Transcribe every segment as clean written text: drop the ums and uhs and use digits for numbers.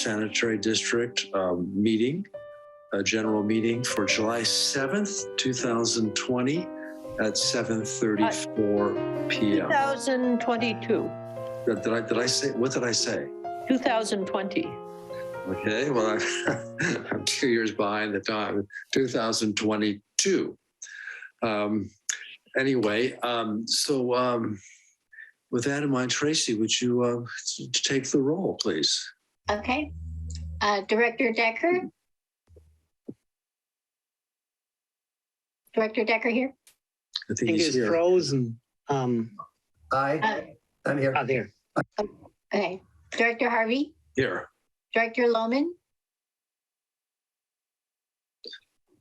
Sanitary District meeting, a general meeting for July 7th, 2020 at 7:34 p.m. 2022. Did I say, what did I say? 2020. Okay, well, I'm 2 years behind the time, 2022. Anyway, with that in mind, Tracy, would you take the roll, please? Okay. Director Decker? Director Decker here? I think he's here. Frozen. Aye, I'm here. There. Okay. Director Harvey? Here. Director Lohman?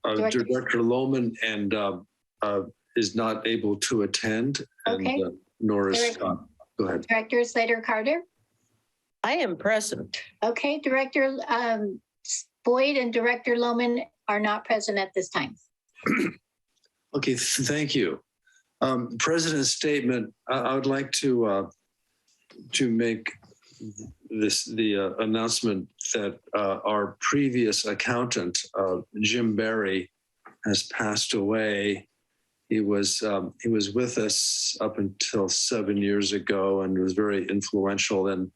Director Lohman and is not able to attend, and Okay. Nor is Scott. Go ahead. Director Slater Carter? I am present. Okay. Director Boyd and Director Lohman are not present at this time. Okay, thank you. President's statement. I would like to make the announcement that our previous accountant, Jim Berry, has passed away. He was with us up until 7 years ago and was very influential in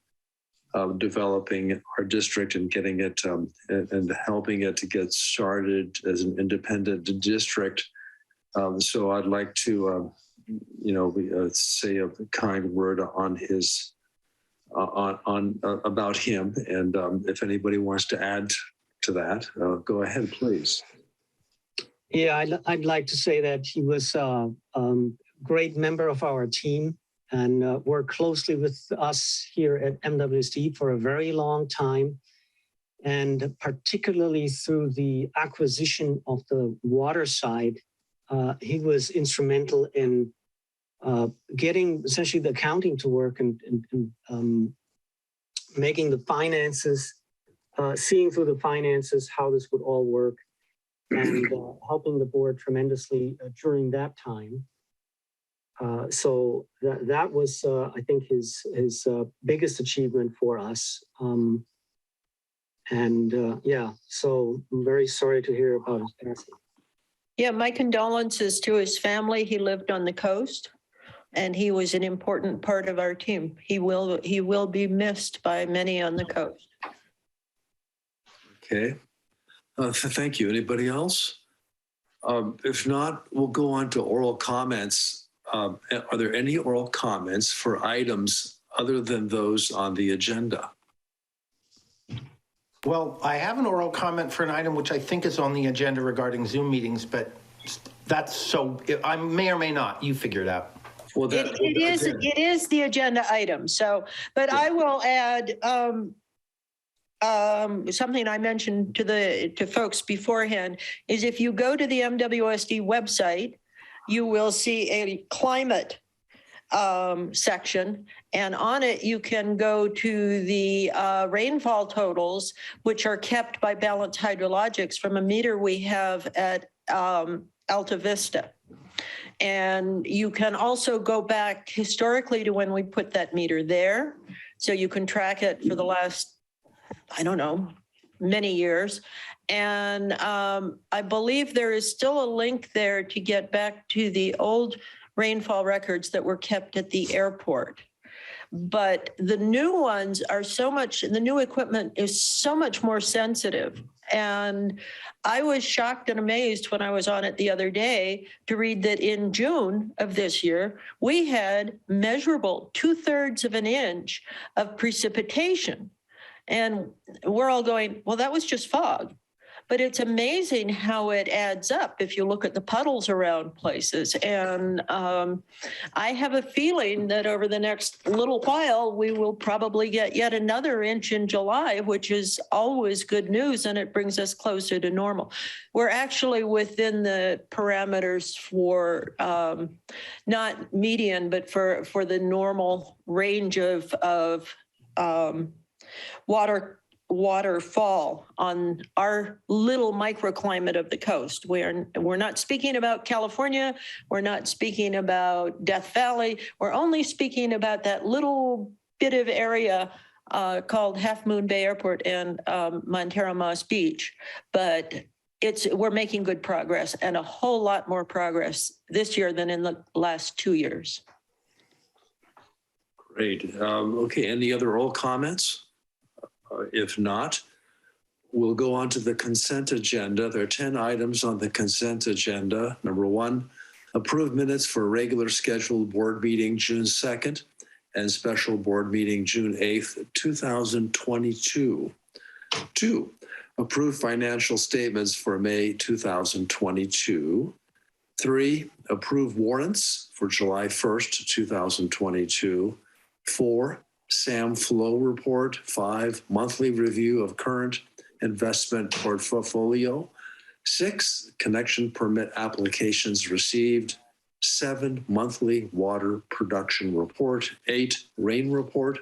developing our district and getting it and helping it to get started as an independent district. So I'd like to, say a kind word on his about him, and if anybody wants to add to that, go ahead, please. Yeah, I'd like to say that he was a great member of our team and worked closely with us here at MWSD for a very long time. And particularly through the acquisition of the water side, he was instrumental in getting essentially the accounting to work and making the finances, seeing through the finances how this would all work, and helping the board tremendously during that time. So that was, I think, his biggest achievement for us. Yeah, so I'm very sorry to hear about his passing. Yeah, my condolences to his family. He lived on the coast, and he was an important part of our team. He will be missed by many on the coast. Okay. Thank you. Anybody else? If not, we'll go on to oral comments. Are there any oral comments for items other than those on the agenda? Well, I have an oral comment for an item which I think is on the agenda regarding Zoom meetings, but that's so, I may or may not, you figure it out. Well, It is the agenda item. So, but I will add something I mentioned to folks beforehand is if you go to the MWSD website, you will see a climate section, and on it you can go to the rainfall totals, which are kept by Balance Hydrologics from a meter we have at Alta Vista. And you can also go back historically to when we put that meter there. So you can track it for the last, I don't know, many years. And I believe there is still a link there to get back to the old rainfall records that were kept at the airport. But the new ones are the new equipment is so much more sensitive. And I was shocked and amazed when I was on it the other day to read that in June of this year, we had measurable 2/3 of an inch of precipitation. And we're all going, well, that was just fog. But it's amazing how it adds up if you look at the puddles around places. And I have a feeling that over the next little while, we will probably get yet another inch in July, which is always good news, and it brings us closer to normal. We're actually within the parameters for not median, but for the normal range of waterfall on our little microclimate of the coast. We're not speaking about California. We're not speaking about Death Valley. We're only speaking about that little bit of area called Half Moon Bay Airport and Montara Moss Beach. But we're making good progress, and a whole lot more progress this year than in the last 2 years. Great. Okay, any other oral comments? If not, we'll go on to the consent agenda. There are 10 items on the consent agenda. Number 1, approve minutes for regular scheduled board meeting June 2nd and special board meeting June 8th, 2022. 2, approve financial statements for May 2022. 3, approve warrants for July 1st, 2022. 4, SAM flow report. 5, monthly review of current investment portfolio. 6, connection permit applications received. 7, monthly water production report. 8, rain report.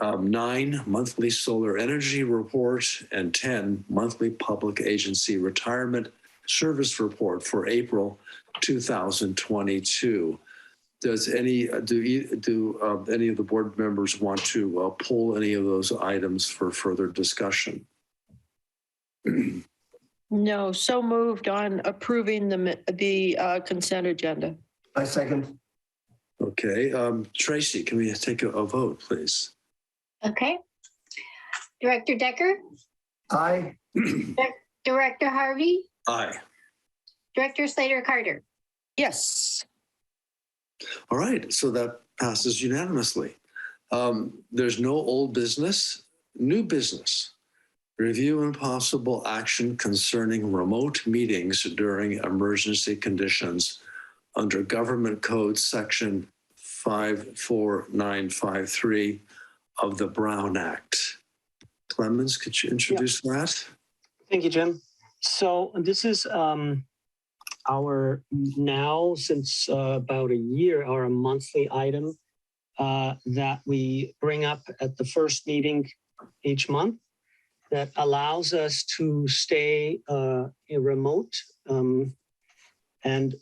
9, monthly solar energy report. And 10, monthly public agency retirement service report for April 2022. Does any any of the board members want to pull any of those items for further discussion? No, so moved on approving the consent agenda. I second. Okay, Tracy, can we take a vote, please? Okay. Director Decker, Aye. Director Harvey, Aye. Director Slater Carter. Yes. All right, so that passes unanimously. There's no old business, new business. Review and possible action concerning remote meetings during emergency conditions under Government Code Section 54953 of the Brown Act. Clemens, could you introduce that? Thank you, Jim. So this is our now, since about a year, our monthly item that we bring up at the first meeting each month that allows us to stay remote and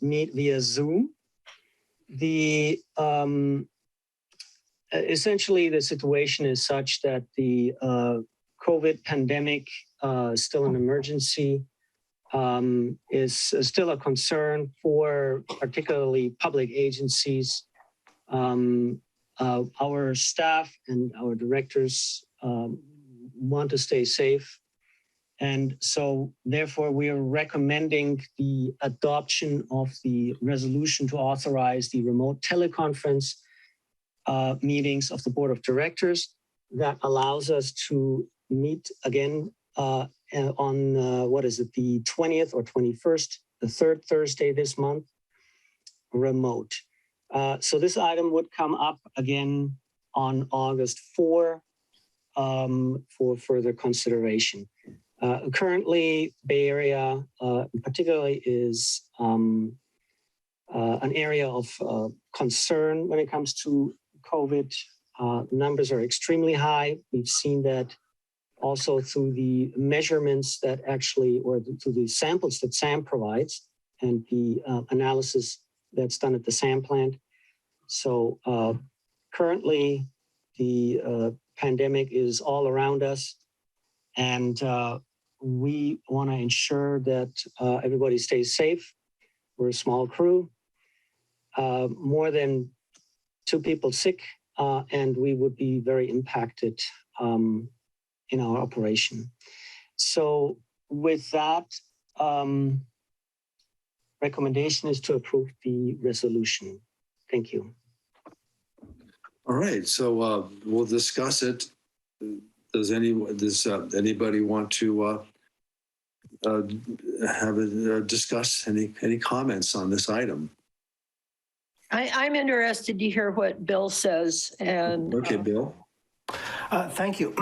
meet via Zoom. Essentially, the situation is such that the COVID pandemic is still an emergency, is still a concern for particularly public agencies. Our staff and our directors want to stay safe. And so therefore we are recommending the adoption of the resolution to authorize the remote teleconference meetings of the board of directors that allows us to meet again on the 20th or 21st, the third Thursday this month, remote. So this item would come up again on August 4 for further consideration. Currently, Bay Area particularly is an area of concern when it comes to COVID. Numbers are extremely high. We've seen that also through the measurements that actually, or through the samples that SAM provides and the analysis that's done at the SAM plant. So currently, the pandemic is all around us, and we want to ensure that everybody stays safe. We're a small crew, more than 2 people sick, and we would be very impacted in our operation. So with that, recommendation is to approve the resolution. Thank you. All right, so we'll discuss it. Does anybody want to discuss any comments on this item? I'm interested to hear what Bill says. And Okay, Bill. Thank you.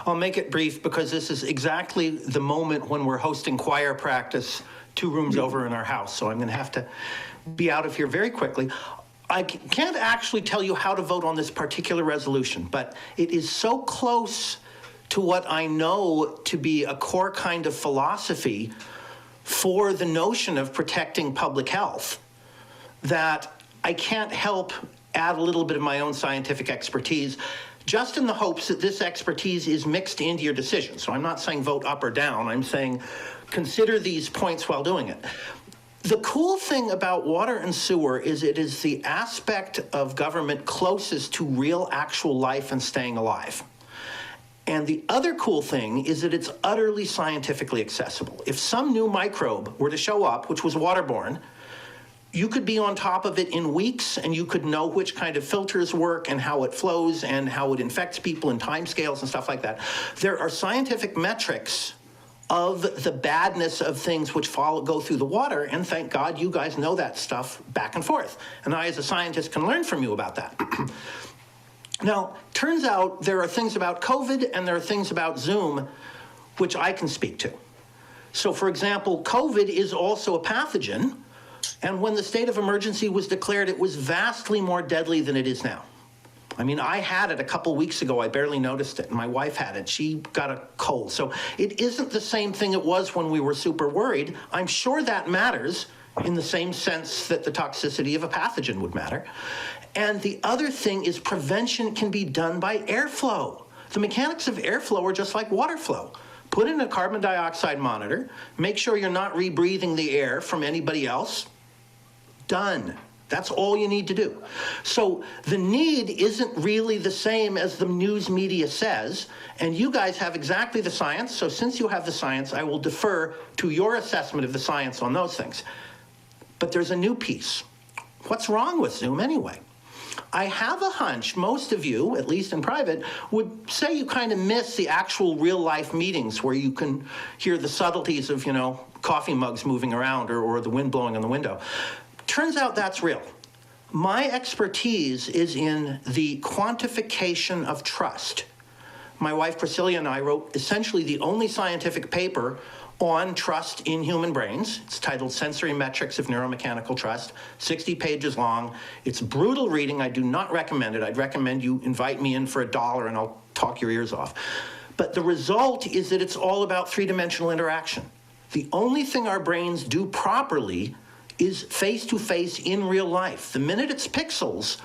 I'll make it brief because this is exactly the moment when we're hosting choir practice 2 rooms over in our house. So I'm going to have to be out of here very quickly. I can't actually tell you how to vote on this particular resolution, but it is so close to what I know to be a core kind of philosophy for the notion of protecting public health that I can't help add a little bit of my own scientific expertise just in the hopes that this expertise is mixed into your decision. So I'm not saying vote up or down. I'm saying consider these points while doing it. The cool thing about water and sewer is it is the aspect of government closest to real actual life and staying alive. And the other cool thing is that it's utterly scientifically accessible. If some new microbe were to show up, which was waterborne, you could be on top of it in weeks, and you could know which kind of filters work and how it flows and how it infects people and timescales and stuff like that. There are scientific metrics of the badness of things which go through the water, and thank God you guys know that stuff back and forth. And I, as a scientist, can learn from you about that. Now, turns out there are things about COVID and there are things about Zoom which I can speak to. So, for example, COVID is also a pathogen, and when the state of emergency was declared, it was vastly more deadly than it is now. I mean, I had it a couple weeks ago. I barely noticed it. And my wife had it. She got a cold. So it isn't the same thing it was when we were super worried. I'm sure that matters in the same sense that the toxicity of a pathogen would matter. And the other thing is prevention can be done by airflow. The mechanics of airflow are just like water flow. Put in a carbon dioxide monitor, make sure you're not rebreathing the air from anybody else. Done. That's all you need to do. So the need isn't really the same as the news media says, and you guys have exactly the science. So since you have the science, I will defer to your assessment of the science on those things. But there's a new piece. What's wrong with Zoom anyway? I have a hunch most of you, at least in private, would say you kind of miss the actual real-life meetings where you can hear the subtleties of, coffee mugs moving around or the wind blowing on the window. Turns out that's real. My expertise is in the quantification of trust. My wife Priscilla and I wrote essentially the only scientific paper on trust in human brains. It's titled Sensory Metrics of Neuromechanical Trust, 60 pages long. It's brutal reading. I do not recommend it. I'd recommend you invite me in for $1 and I'll talk your ears off. But the result is that it's all about three-dimensional interaction. The only thing our brains do properly is face-to-face in real life. The minute it's pixels,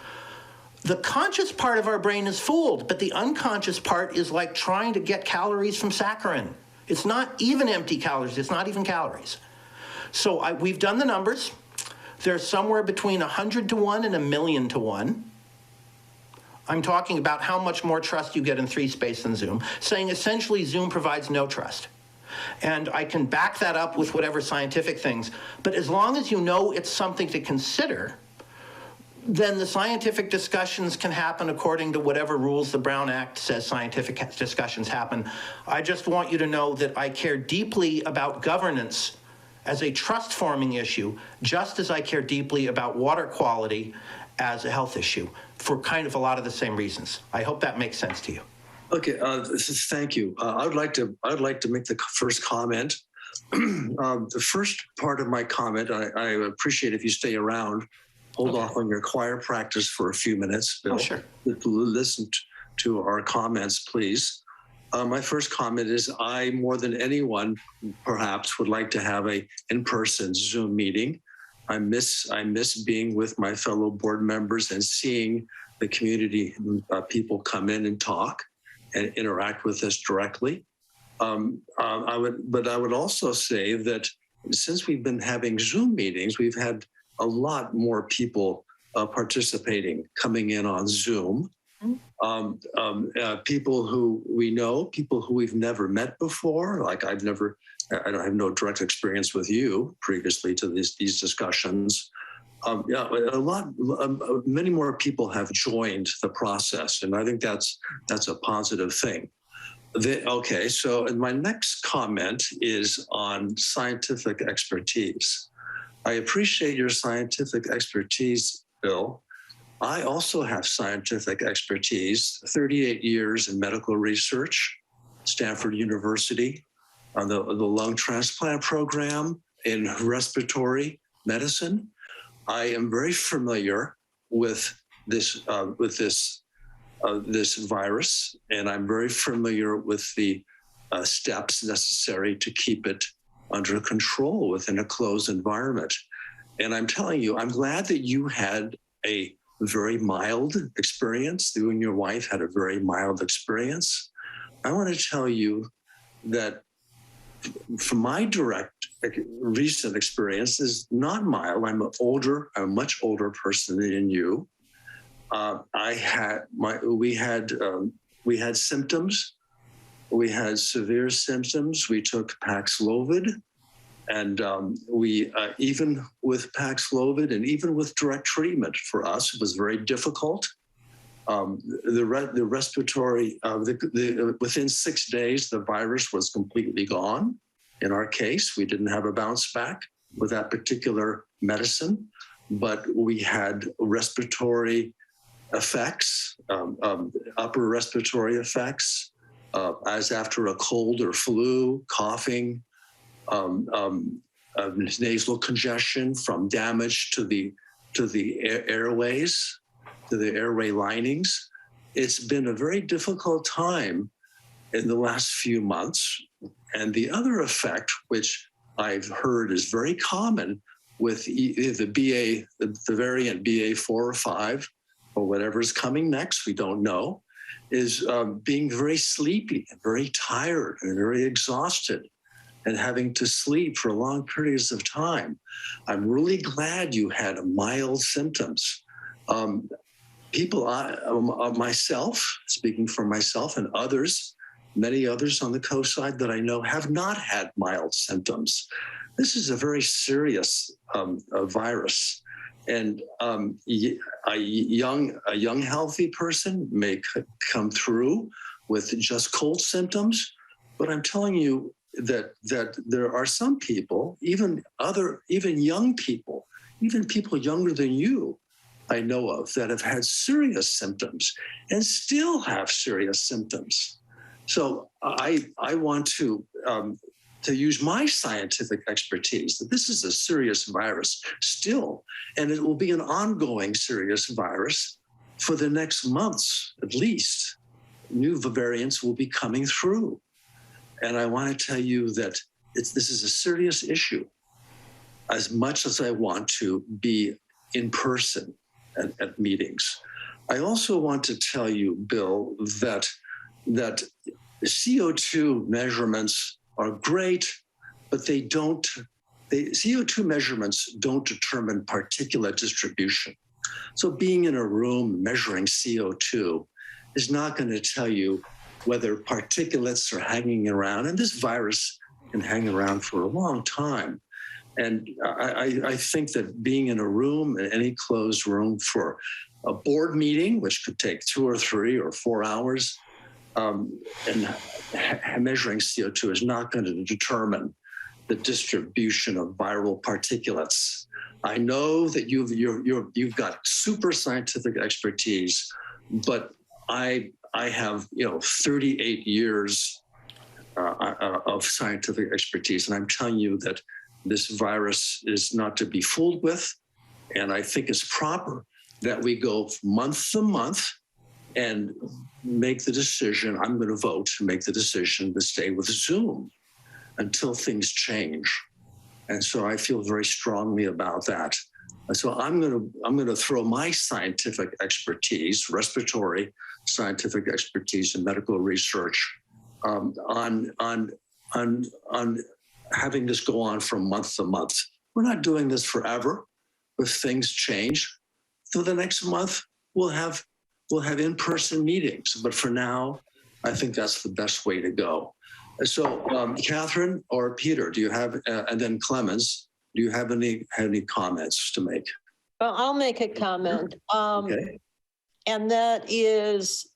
the conscious part of our brain is fooled, but the unconscious part is like trying to get calories from saccharin. It's not even empty calories, it's not even calories. So we've done the numbers. There's somewhere between 100 to 1 and 1,000,000 to 1. I'm talking about how much more trust you get in 3-space than Zoom, saying essentially Zoom provides no trust. And I can back that up with whatever scientific things. But as long as you know it's something to consider, then the scientific discussions can happen according to whatever rules the Brown Act says scientific discussions happen. I just want you to know that I care deeply about governance as a trust-forming issue, just as I care deeply about water quality as a health issue, for kind of a lot of the same reasons. I hope that makes sense to you. Okay, thank you. I'd like to make the first comment. The first part of my comment, I appreciate if you stay around. Hold off on your choir practice for a few minutes, Bill. Oh, sure. Listen to our comments, please. My first comment is I, more than anyone, perhaps, would like to have a in-person Zoom meeting. I miss being with my fellow board members and seeing the community people come in and talk and interact with us directly. I would also say that since we've been having Zoom meetings, we've had a lot more people participating, coming in on Zoom. People who we know, people who we've never met before. Like I don't have no direct experience with you previously to these discussions. Many more people have joined the process, and I think that's a positive thing. Okay, so and my next comment is on scientific expertise. I appreciate your scientific expertise, Bill. I also have scientific expertise, 38 years in medical research, Stanford University, on the lung transplant program, in respiratory medicine. I am very familiar with this virus, and I'm very familiar with the steps necessary to keep it under control within a closed environment. And I'm telling you, I'm glad that you had a very mild experience. You and your wife had a very mild experience. I want to tell you that from my direct recent experience is not mild. I'm a much older person than you. We had symptoms. We had severe symptoms. We took Paxlovid, and we even with Paxlovid and even with direct treatment for us, it was very difficult. The respiratory, within 6 days, the virus was completely gone. In our case, we didn't have a bounce back with that particular medicine, but we had respiratory effects, upper respiratory effects, as after a cold or flu, coughing, nasal congestion from damage to the airways, to the airway linings. It's been a very difficult time in the last few months. And the other effect, which I've heard is very common with the variant BA4 or 5, or whatever's coming next, we don't know, is being very sleepy, and very tired, and very exhausted, and having to sleep for long periods of time. I'm really glad you had mild symptoms. Myself, speaking for myself and others, many others on the coast side that I know have not had mild symptoms. This is a very serious virus. And a young healthy person may come through with just cold symptoms, but I'm telling you that there are some people, even young people, even people younger than you, I know of, that have had serious symptoms and still have serious symptoms. So I want to use my scientific expertise that this is a serious virus still, and it will be an ongoing serious virus for the next months at least. New variants will be coming through. And I want to tell you that this is a serious issue. As much as I want to be in person at meetings, I also want to tell you, Bill, that CO2 measurements are great, but CO2 measurements don't determine particulate distribution. So being in a room measuring CO2 is not going to tell you whether particulates are hanging around, and this virus can hang around for a long time. And I think that being in a room, in any closed room for a board meeting, which could take 2 or 3 or 4 hours, and measuring CO2 is not going to determine the distribution of viral particulates. I know that you've got super scientific expertise, but I have 38 years of scientific expertise, and I'm telling you that this virus is not to be fooled with. And I think it's proper that we go month to month and make the decision. I'm going to vote to make the decision to stay with Zoom until things change. And so I feel very strongly about that. And so I'm going to throw my scientific expertise, respiratory scientific expertise and medical research on having this go on from month to month. We're not doing this forever. If things change, for the next month, we'll have in-person meetings. But for now, I think that's the best way to go. So, Catherine or Peter, do you have, and then Clemens, do you have any comments to make? Well, I'll make a comment. Okay. And that is,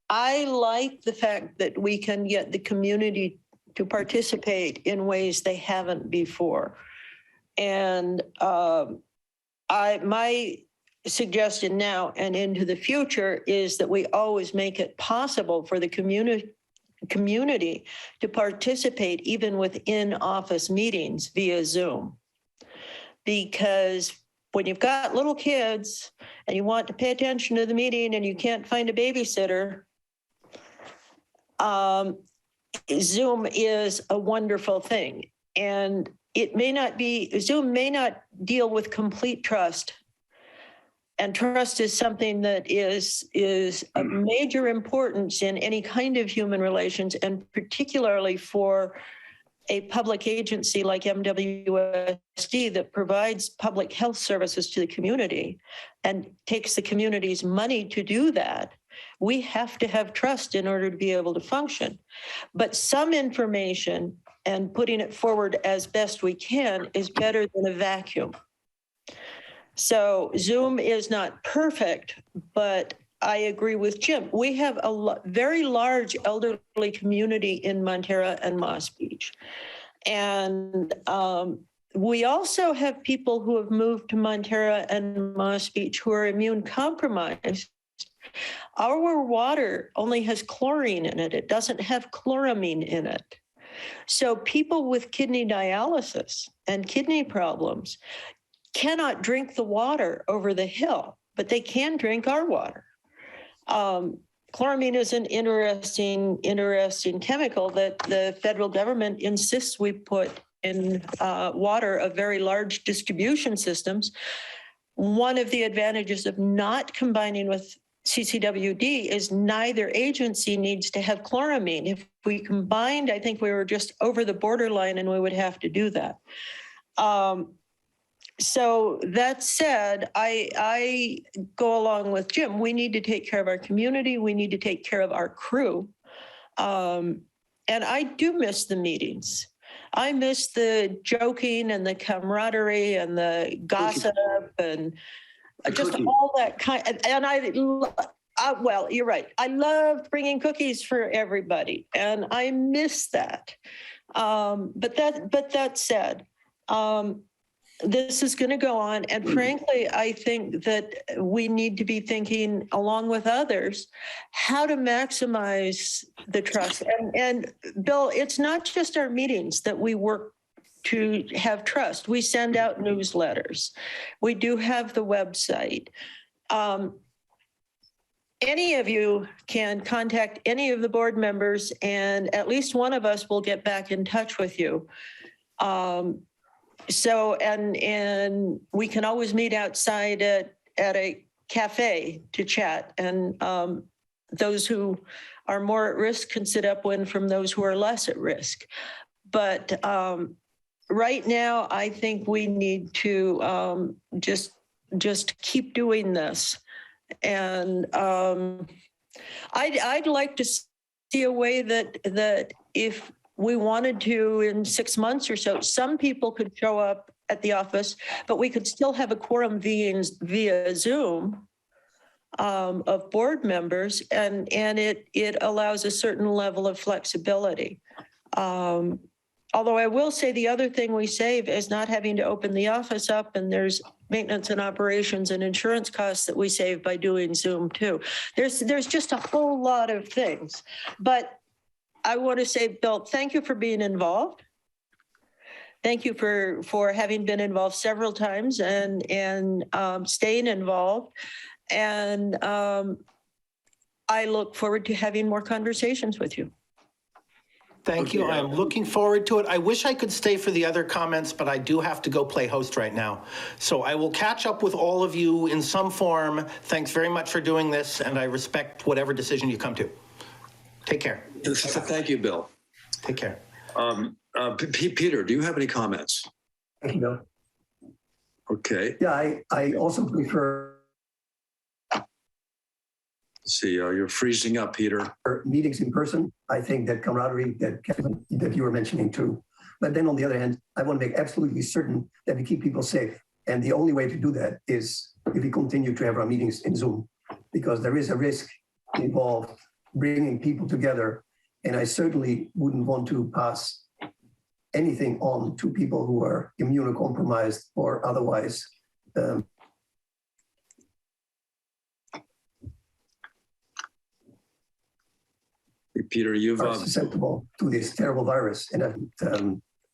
I like the fact that we can get the community to participate in ways they haven't before. And my suggestion now and into the future is that we always make it possible for the community to participate even within office meetings via Zoom. Because when you've got little kids and you want to pay attention to the meeting and you can't find a babysitter, Zoom is a wonderful thing. And Zoom may not deal with complete trust, And trust is something that is of major importance in any kind of human relations, and particularly for a public agency like MWSD that provides public health services to the community and takes the community's money to do that. We have to have trust in order to be able to function. But some information and putting it forward as best we can is better than a vacuum. So Zoom is not perfect, but I agree with Jim. We have a very large elderly community in Montara and Moss Beach. And we also have people who have moved to Montara and Moss Beach who are immune compromised. Our water only has chlorine in it. It doesn't have chloramine in it. So people with kidney dialysis and kidney problems cannot drink the water over the hill, but they can drink our water. Chloramine is an interesting chemical that the federal government insists we put in water of very large distribution systems. One of the advantages of not combining with CCWD is neither agency needs to have chloramine. If we combined, I think we were just over the borderline and we would have to do that. So that said, I go along with Jim. We need to take care of our community. We need to take care of our crew. And I do miss the meetings. I miss the joking and the camaraderie and the gossip and just all that kind. And well, you're right. I loved bringing cookies for everybody, and I miss that. But that said, this is going to go on. And frankly, I think that we need to be thinking, along with others, how to maximize the trust. And Bill, it's not just our meetings that we work to have trust. We send out newsletters. We do have the website. Any of you can contact any of the board members, and at least one of us will get back in touch with you. So, and we can always meet outside at a cafe to chat. And those who are more at risk can sit upwind from those who are less at risk. But right now, I think we need to just keep doing this. And I'd like to see a way that if we wanted to, in 6 months or so, some people could show up at the office, but we could still have a quorum via Zoom of board members, and it allows a certain level of flexibility. Although I will say the other thing we save is not having to open the office up, and there's maintenance and operations and insurance costs that we save by doing Zoom too. There's just a whole lot of things, but I want to say, Bill, thank you for being involved. Thank you for having been involved several times and staying involved. And I look forward to having more conversations with you. Thank you. I'm looking forward to it. I wish I could stay for the other comments, but I do have to go play host right now. So I will catch up with all of you in some form. Thanks very much for doing this, and I respect whatever decision you come to. Take care. Thank you, Bill. Take care. Peter, do you have any comments? Thank you, Bill. Okay. Yeah, I also prefer Let's see, you're freezing up, Peter. meetings in person. I think that camaraderie that you were mentioning too. But then on the other hand, I want to make absolutely certain that we keep people safe. And the only way to do that is if we continue to have our meetings in Zoom, because there is a risk involved bringing people together. And I certainly wouldn't want to pass anything on to people who are immunocompromised or otherwise Peter, you've are susceptible to this terrible virus. And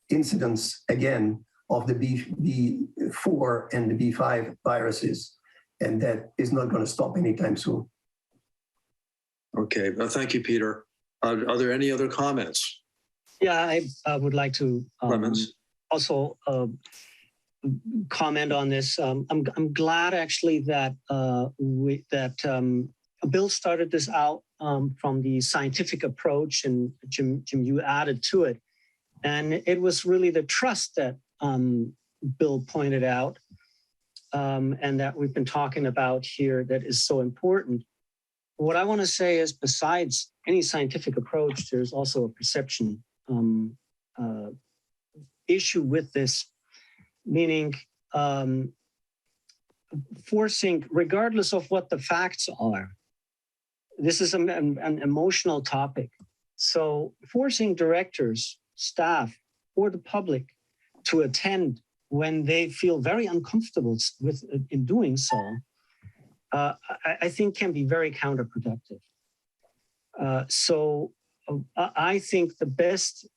incidence again of the B4 and the B5 viruses, and that is not going to stop anytime soon. okay. Thank you, Peter. Are there any other comments? Yeah, I would like to Clemens? also comment on this. I'm glad actually that Bill started this out from the scientific approach, and Jim, you added to it. And it was really the trust that Bill pointed out, and that we've been talking about here that is so important. What I want to say is, besides any scientific approach, there's also a perception issue with this, meaning forcing, regardless of what the facts are, this is an emotional topic. So forcing directors, staff, or the public to attend when they feel very uncomfortable with in doing so, I think can be very counterproductive. So I think the best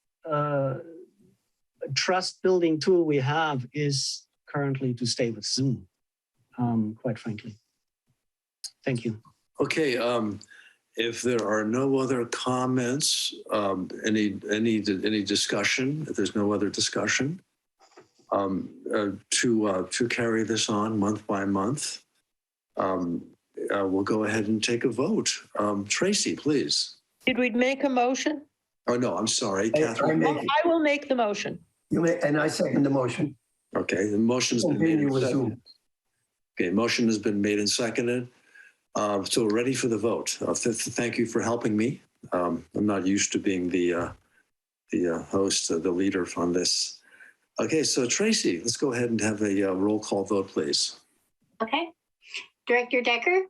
trust building tool we have is currently to stay with Zoom, quite frankly. Thank you. Okay, if there are no other comments, any discussion, if there's no other discussion, to carry this on month by month, we'll go ahead and take a vote. Tracy, please. Did we make a motion? Oh, no, I'm sorry, Catherine. I will make the motion. You may, and I second the motion. Okay, the motion's been made Continue and with seconded. Zoom. Okay, motion has been made and seconded. So we're ready for the vote. Thank you for helping me. I'm not used to being the host, the leader on this. Okay, so Tracy, let's go ahead and have a roll call vote, please. Okay. Director Decker?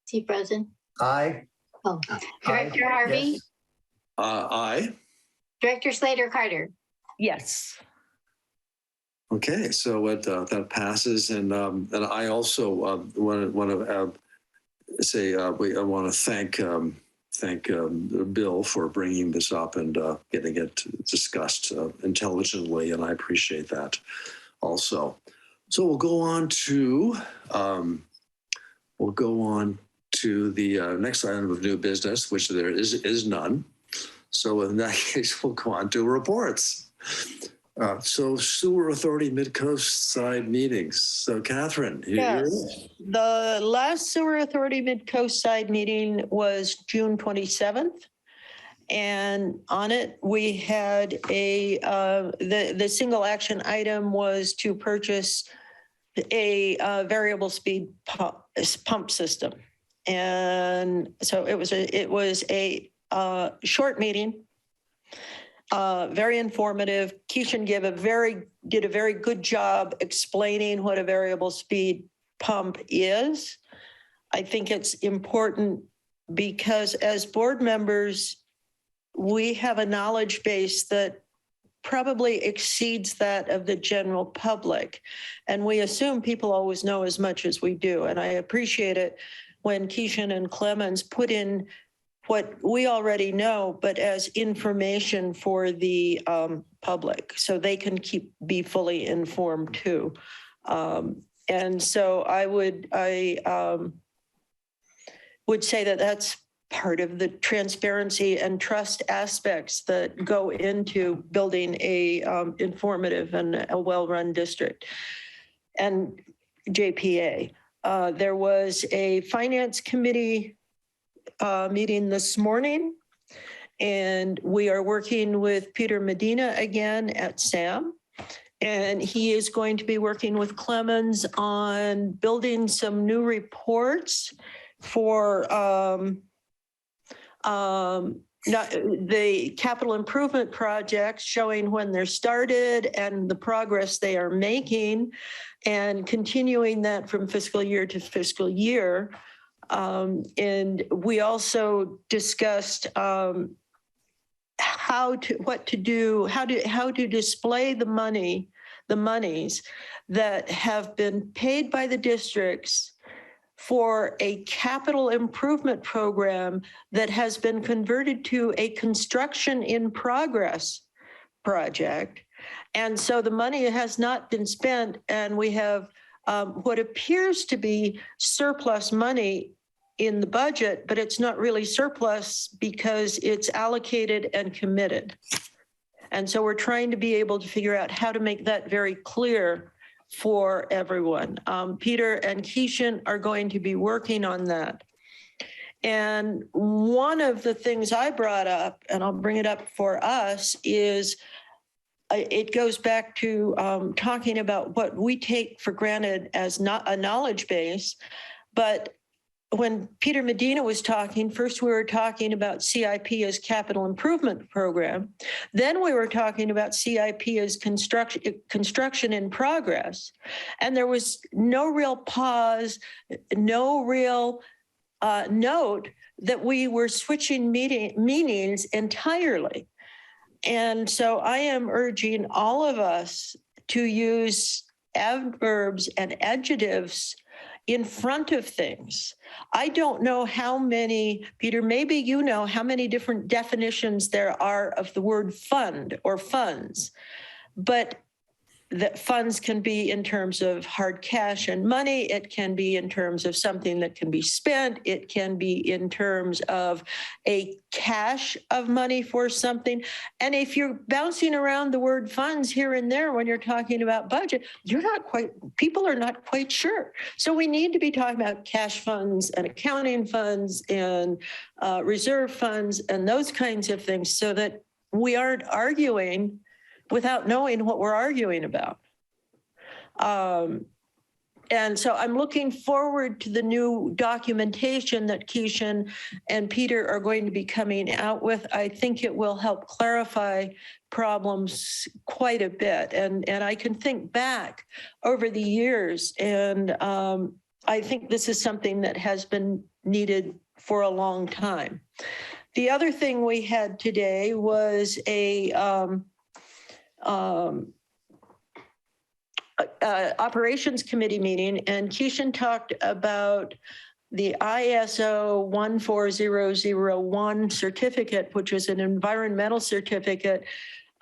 Is he frozen? Aye. Oh. Director Harvey? Yes. Aye. Director Slater Carter? Yes. Okay, so that passes, and I also want to say I want to thank Bill for bringing this up and getting it discussed intelligently, and I appreciate that also. So we'll go on to the next item of new business, which there is none. So in that case, we'll go on to reports. So Sewer Authority Mid-Coast Side meetings. So Catherine, Yes. The last Sewer Authority Mid-Coast Side meeting was June 27th. And on it, we had the single action item was to purchase a variable speed pump system. And so it was a short meeting. Very informative. Keishan did a very good job explaining what a variable speed pump is. I think it's important because as board members, we have a knowledge base that probably exceeds that of the general public. And we assume people always know as much as we do. And I appreciate it when Keishan and Clemens put in what we already know, but as information for the public, so they can be fully informed too. And so I would say that that's part of the transparency and trust aspects that go into building a informative and a well-run district. And JPA, there was a finance committee meeting this morning, and we are working with Peter Medina again at SAM, and he is going to be working with Clemens on building some new reports for the capital improvement projects, showing when they're started and the progress they are making, and continuing that from fiscal year to fiscal year. And we also discussed how to display the monies that have been paid by the districts for a capital improvement program that has been converted to a construction in progress project. And so the money has not been spent, and we have what appears to be surplus money in the budget, but it's not really surplus because it's allocated and committed. And so we're trying to be able to figure out how to make that very clear for everyone. Peter and Keishan are going to be working on that. And one of the things I brought up, and I'll bring it up for us, is it goes back to talking about what we take for granted as not a knowledge base. But when Peter Medina was talking, first we were talking about CIP as capital improvement program. Then we were talking about CIP as construction in progress. And there was no real pause, no real note that we were switching meanings entirely. And so I am urging all of us to use adverbs and adjectives in front of things. I don't know how many, Peter, maybe you know how many different definitions there are of the word fund or funds, but that funds can be in terms of hard cash and money. It can be in terms of something that can be spent. It can be in terms of a cache of money for something. And if you're bouncing around the word funds here and there when you're talking about budget, people are not quite sure. So we need to be talking about cash funds and accounting funds and reserve funds and those kinds of things so that we aren't arguing without knowing what we're arguing about. And so I'm looking forward to the new documentation that Keishan and Peter are going to be coming out with. I think it will help clarify problems quite a bit. And I can think back over the years, and I think this is something that has been needed for a long time. The other thing we had today was a operations committee meeting, and Keishan talked about the ISO 14001 certificate, which is an environmental certificate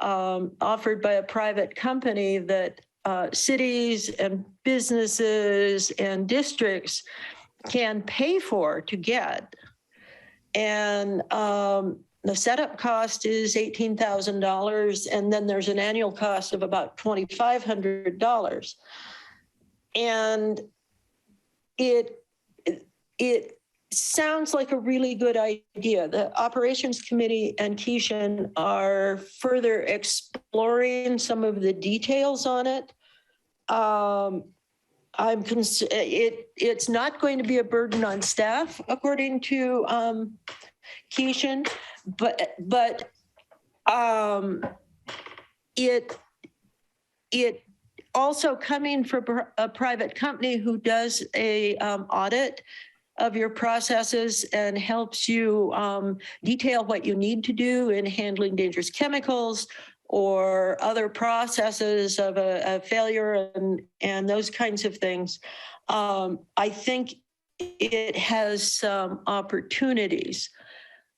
offered by a private company that cities and businesses and districts can pay for to get. And the setup cost is $18,000, and then there's an annual cost of about $2,500. And it sounds like a really good idea. The operations committee and Keishan are further exploring some of the details on it. It's not going to be a burden on staff, according to Keishan, but it also coming from a private company who does a audit of your processes and helps you detail what you need to do in handling dangerous chemicals or other processes of a failure and those kinds of things. I think it has some opportunities.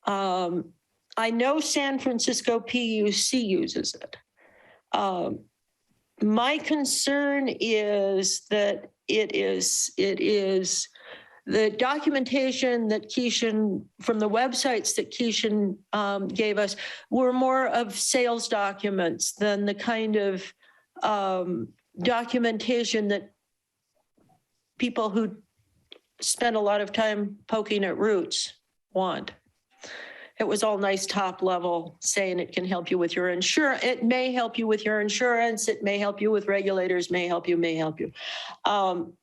I know San Francisco PUC uses it. My concern is that it is the documentation that Keishan, from the websites that Keishan gave us, were more of sales documents than the kind of documentation that people who spend a lot of time poking at roots want. It was all nice top level, saying it can help you with your insurance. It may help you with your insurance. It may help you with regulators, may help you.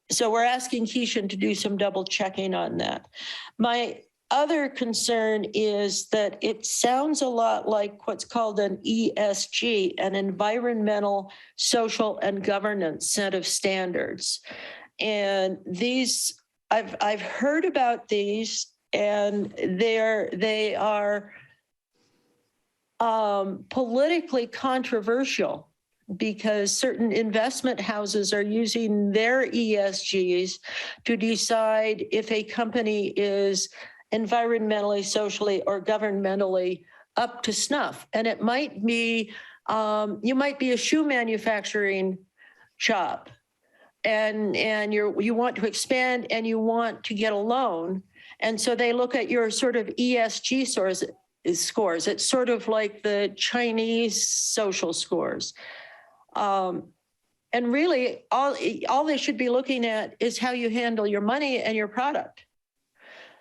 So we're asking Keishan to do some double checking on that. My other concern is that it sounds a lot like what's called an ESG, an environmental, social, and governance set of standards. And these, I've heard about these, and they are politically controversial because certain investment houses are using their ESGs to decide if a company is environmentally, socially, or governmentally up to snuff. And it might be, you might be a shoe manufacturing shop and you want to expand and you want to get a loan. And so they look at your sort of ESG scores. It's sort of like the Chinese social scores. And really, all they should be looking at is how you handle your money and your product,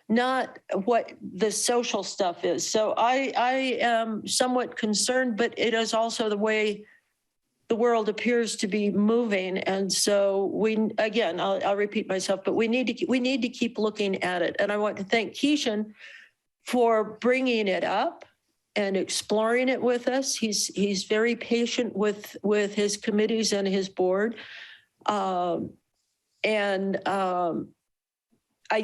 not what the social stuff is. So I am somewhat concerned, but it is also the way the world appears to be moving. And so I'll repeat myself, but we need to keep looking at it. And I want to thank Keishan for bringing it up and exploring it with us. He's very patient with his committees and his board. I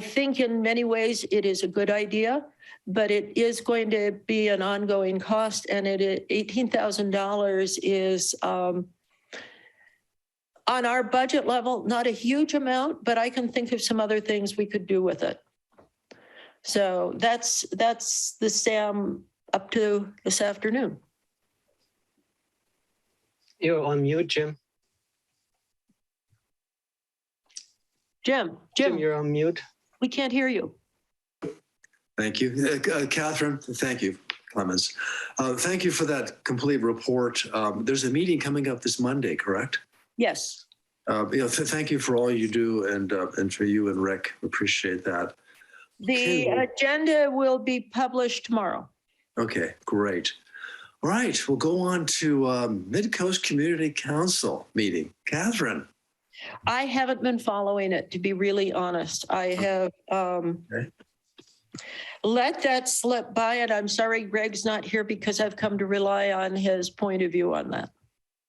think in many ways it is a good idea, but it is going to be an ongoing cost, and $18,000 is on our budget level, not a huge amount, but I can think of some other things we could do with it. So that's the SAM up to this afternoon. You're on mute, Jim. Jim, You're on mute. we can't hear you. Thank you. Catherine, thank you, Clemens. Thank you for that complete report. There's a meeting coming up this Monday, correct? Yes. Thank you for all you do, and for you and Rick. Appreciate that. The agenda will be published tomorrow. Okay, great. All right, we'll go on to Mid-Coast Community Council meeting. Catherine. I haven't been following it, to be really honest. I have let that slip by, and I'm sorry Greg's not here because I've come to rely on his point of view on that.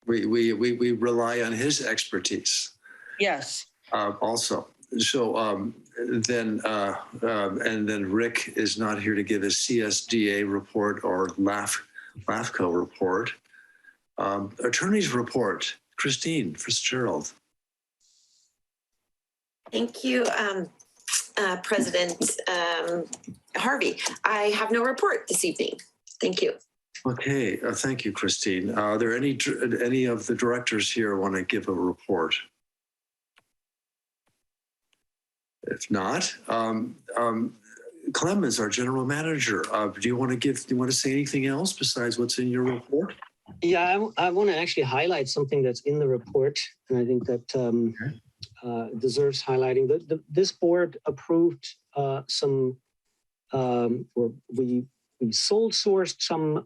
We rely on his expertise. Yes. Also. So then Rick is not here to give his CSDA report or LAFCO report. Attorney's report, Christine Fitzgerald. Thank you, President Harvey. I have no report this evening. Thank you. Okay, thank you, Christine. Are there any of the directors here want to give a report? If not, Clemens, our general manager, do you want to say anything else besides what's in your report? Yeah, I want to actually highlight something that's in the report, and I think that deserves highlighting. This board approved we sole sourced some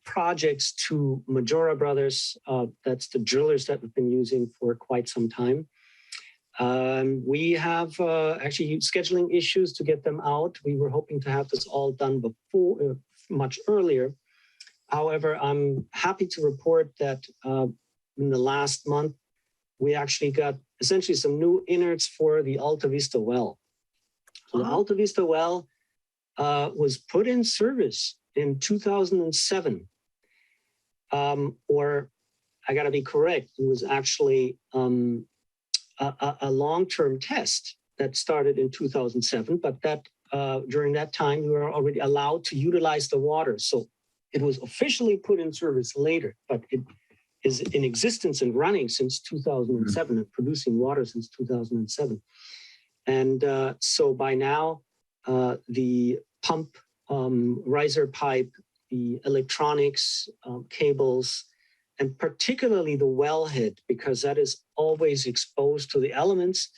projects to Majora Brothers. That's the drillers that we've been using for quite some time. We have actually scheduling issues to get them out. We were hoping to have this all done before, much earlier. However, I'm happy to report that in the last month, we actually got essentially some new innards for the Alta Vista well. So the Alta Vista well was put in service in 2007. Or I gotta be correct, it was actually a long-term test that started in 2007, but that during that time, we were already allowed to utilize the water. So it was officially put in service later, but it is in existence and running since 2007 and producing water since 2007. And so by now, the pump, riser pipe, the electronics, cables, and particularly the wellhead, because that is always exposed to the elements,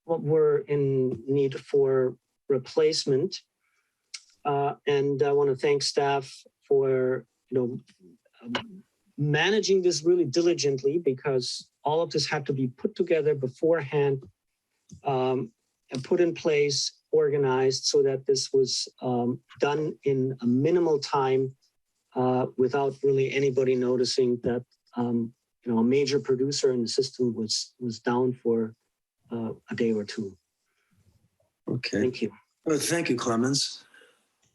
what were in need for replacement. And I want to thank staff for managing this really diligently, because all of this had to be put together beforehand and put in place, organized, so that this was done in a minimal time without really anybody noticing that a major producer in the system was down for a day or two. Okay. Thank you. Thank you, Clemens.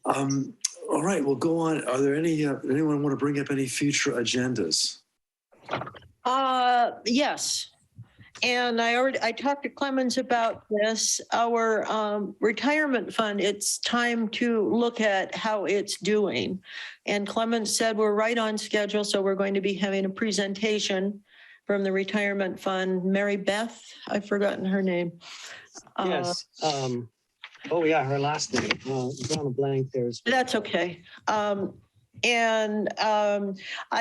All right, we'll go on. Are there anyone want to bring up any future agendas? Yes. And I talked to Clemens about this. Our retirement fund, it's time to look at how it's doing. And Clemens said we're right on schedule, so we're going to be having a presentation from the retirement fund. Mary Beth, I've forgotten her name. Yes. Oh, yeah, her last name. Drawn a blank there. That's okay. I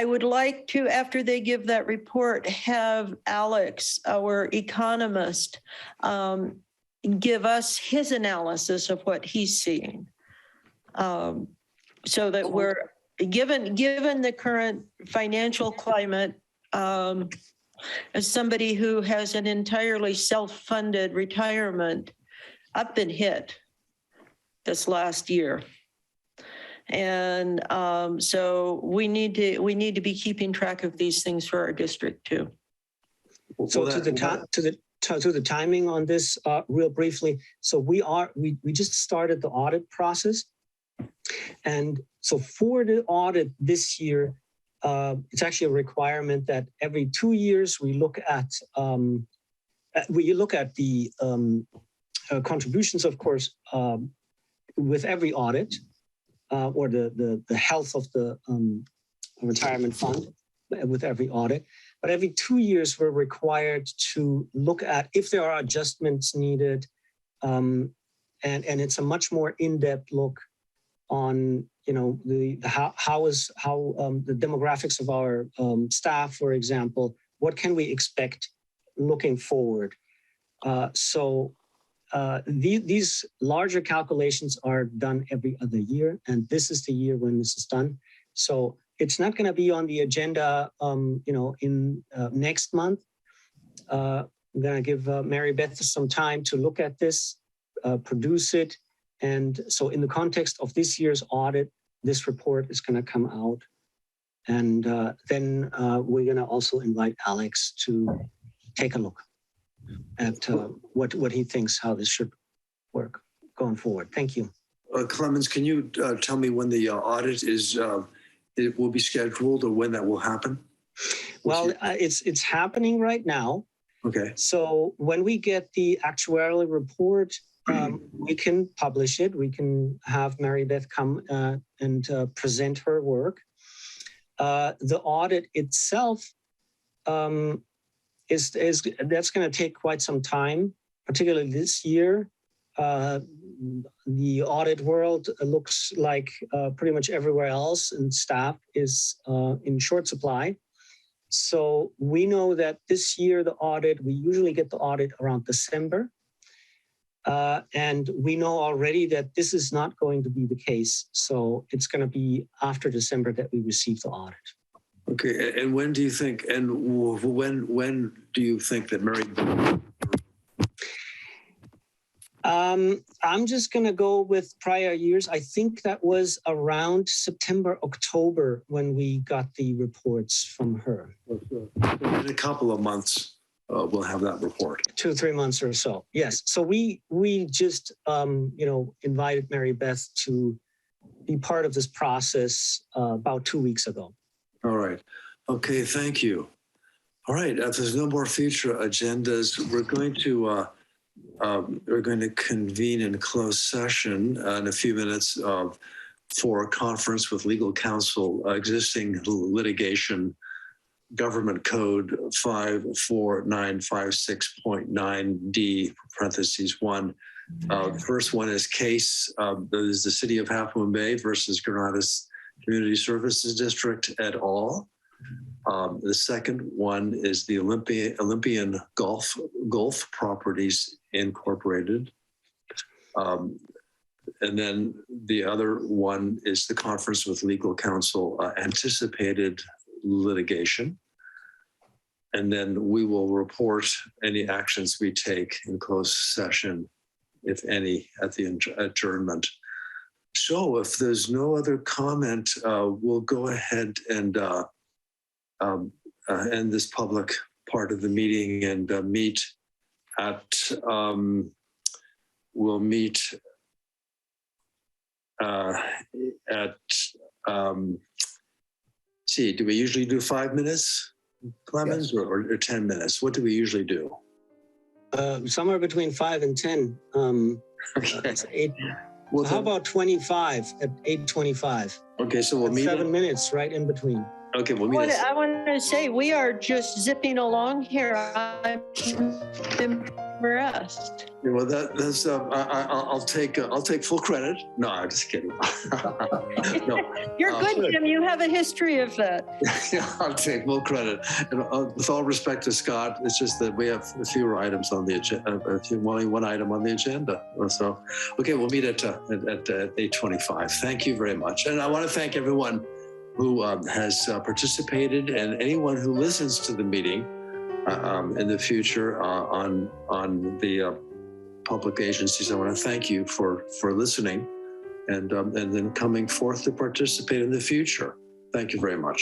would like to, after they give that report, have Alex, our economist, give us his analysis of what he's seeing. So that we're, given the current financial climate, as somebody who has an entirely self-funded retirement, I've been hit this last year. And so we need to be keeping track of these things for our district too. So to the timing on this, real briefly. So we just started the audit process, and so for the audit this year, it's actually a requirement that every 2 years we look at the contributions, of course, with every audit. Or the health of the retirement fund with every audit. But every 2 years, we're required to look at if there are adjustments needed. And it's a much more in-depth look on, how the demographics of our staff, for example, what can we expect looking forward? These larger calculations are done every other year, and this is the year when this is done. So it's not going to be on the agenda, in next month. I'm going to give Mary Beth some time to look at this, produce it. And so in the context of this year's audit, this report is going to come out. And then we're going to also invite Alex to take a look at what he thinks, how this should work going forward. Thank you. Clemens, can you tell me when the audit it will be scheduled, or when that will happen? Well, it's happening right now. Okay. So when we get the actuarial report, we can publish it. We can have Mary Beth come and present her work. The audit itself is that's going to take quite some time, particularly this year. The audit world looks like pretty much everywhere else, and staff is in short supply. So we know that this year we usually get the audit around December. And we know already that this is not going to be the case. So it's going to be after December that we receive the audit. Okay, and when do you think that Mary? I'm just going to go with prior years. I think that was around September, October when we got the reports from her. In a couple of months, we'll have that report. 2 or 3 months or so. Yes. So we just invited Mary Beth to be part of this process about 2 weeks ago. All right. Okay. Thank you. All right. If there's no more future agendas, we're going to convene in closed session in a few minutes for a conference with legal counsel, existing litigation, Government Code 54956.9D (1). The first one is case. Is the City of Half Moon Bay versus Granadas Community Services District et al. The second one is the Olympian Golf Properties Incorporated. And then the other one is the conference with legal counsel, anticipated litigation. And then we will report any actions we take in closed session, if any, at the adjournment. So if there's no other comment, we'll go ahead and end this public part of the meeting and meet at, we'll meet do we usually do 5 minutes, Clemens, yes, or 10 minutes? What do we usually do? Somewhere between 5 and 10. Okay. Well, so how about 25 at 8:25? Okay, so we'll meet 7 minutes right in between. Okay, we'll meet. I want to say we are just zipping along here. I'm rest. Well, that's I'll take full credit. No, I'm just kidding. No, You're good, Jim. You have a history of that. yeah, I'll take full credit. And with all respect to Scott, it's just that we have fewer items on the agenda. Only one item on the agenda. So, okay, we'll meet at 8:25. Thank you very much, and I want to thank everyone who has participated and anyone who listens to the meeting in the future on the public agencies. I want to thank you for listening and then coming forth to participate in the future. Thank you very much.